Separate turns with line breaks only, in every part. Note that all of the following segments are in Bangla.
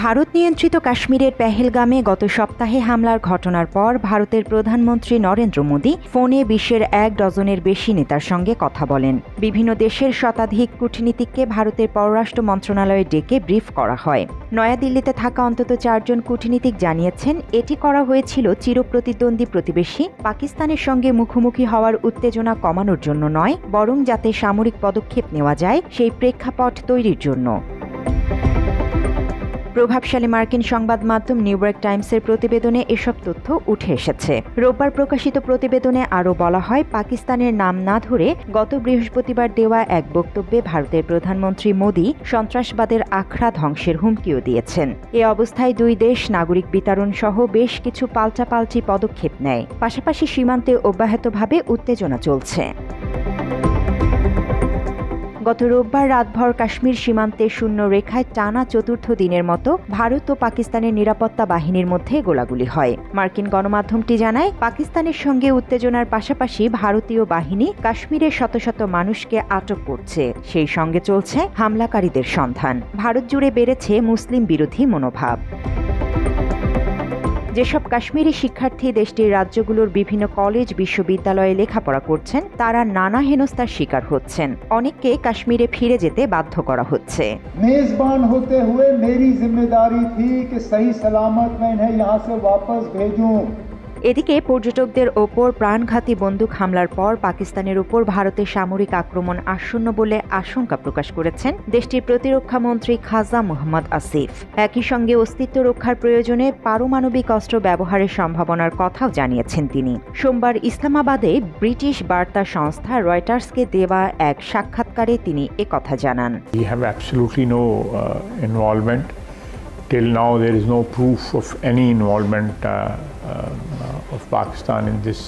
ভারত নিয়ন্ত্রিত কাশ্মীরের পেহেলগামে গত সপ্তাহে হামলার ঘটনার পর ভারতের প্রধানমন্ত্রী নরেন্দ্র মোদি ফোনে বিশ্বের ১ ডজনের বেশি নেতার সঙ্গে কথা বলেন। বিভিন্ন দেশের শতাধিক কূটনীতিককে ভারতের পররাষ্ট্র মন্ত্রণালয়ে ডেকে ব্রিফ করা হয়। নয়াদিল্লিতে থাকা অন্তত ৪ জন কূটনীতিক জানিয়েছেন, এটি করা হয়েছিল চিরপ্রতিদ্বন্দ্বী প্রতিবেশী পাকিস্তানের সঙ্গে মুখোমুখি হওয়ার উত্তেজনা কমানোর জন্য নয়, বরং যাতে সামরিক পদক্ষেপ নেওয়া যায় সেই প্রেক্ষাপট তৈরির জন্য। প্রভাবশালী মার্কিন সংবাদ মাধ্যম নিউ ইয়র্ক টাইমসের প্রতিবেদনে এসব তথ্য উঠে এসেছে। রোববার প্রকাশিত প্রতিবেদনে আরও বলা হয়, পাকিস্তানের নাম না ধরে গত বৃহস্পতিবার দেওয়া এক বক্তব্যে ভারতের প্রধানমন্ত্রী মোদি সন্ত্রাসবাদের আখড়া ধ্বংসের হুমকিও দিয়েছেন। এ অবস্থায় দুই দেশ নাগরিক বিতরণ সহ বেশ কিছু পাল্টাপাল্টি পদক্ষেপ নেয়। পাশাপাশি সীমান্তে অব্যাহতভাবে উত্তেজনা চলছে। গত রোববার রাতভর কাশ্মীর সীমান্তে শূন্য রেখায় টানা চতুর্থ দিনের মতো ভারত ও পাকিস্তানের নিরাপত্তা বাহিনীর মধ্যে গোলাগুলি হয়। মার্কিন গণমাধ্যমটি জানায়, পাকিস্তানের সঙ্গে উত্তেজনার পাশাপাশি ভারতীয় বাহিনী কাশ্মীরের শত শত মানুষকে আটক করছে, সেই সঙ্গে চলছে হামলাকারীদের সন্ধান। ভারত জুড়ে বেড়েছে মুসলিম বিরোধী মনোভাব। যেসব কাশ্মীরি শিক্ষার্থী দেশটির রাজ্যগুলোর বিভিন্ন কলেজ বিশ্ববিদ্যালয়ে লেখাপড়া করছেন, তারা নানা হেনস্থার শিকার হচ্ছেন। অনেককে কাশ্মীরে ফিরে যেতে বাধ্য করা হচ্ছে।
মেজবান হতে হুয়ে মেরি জিম্মেদারি থি कि सही सलामत मैं इन्हें यहाँ से वापस भेजूं।
এদিকে পর্যটকদের ওপর প্রাণঘাতী বন্দুক হামলার পর পাকিস্তানের উপর ভারতের সামরিক আক্রমণ আসন্ন বলে আশঙ্কা প্রকাশ করেছেন দেশটির প্রতিরক্ষা মন্ত্রী খাজা মোহাম্মদ আসিফ। একই সঙ্গে অস্তিত্ব রক্ষার প্রয়োজনে পারমাণবিক অস্ত্র ব্যবহারের সম্ভাবনার কথাও জানিয়েছেন তিনি। সোমবার ইসলামাবাদে ব্রিটিশ বার্তা সংস্থা রয়টার্সকে দেওয়া এক সাক্ষাৎকারে তিনি একথা জানান।
We have absolutely no involvement. Till now there is no proof of any involvement of Pakistan in this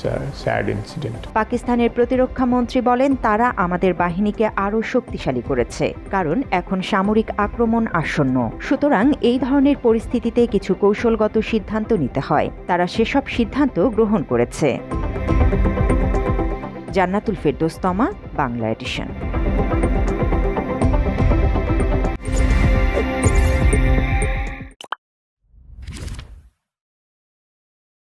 sad incident.
পাকিস্তানের প্রতিরক্ষা মন্ত্রী বলেন, তারা আমাদের বাহিনীকে আরও শক্তিশালী করেছে, কারণ এখন সামরিক আক্রমণ আসন্ন। সুতরাং এই ধরনের পরিস্থিতিতে কিছু কৌশলগত সিদ্ধান্ত নিতে হয়। তারা সেসব সিদ্ধান্ত গ্রহণ করেছে। জান্নাতুল ফেরদৌস তমা, বাংলা এডিশন।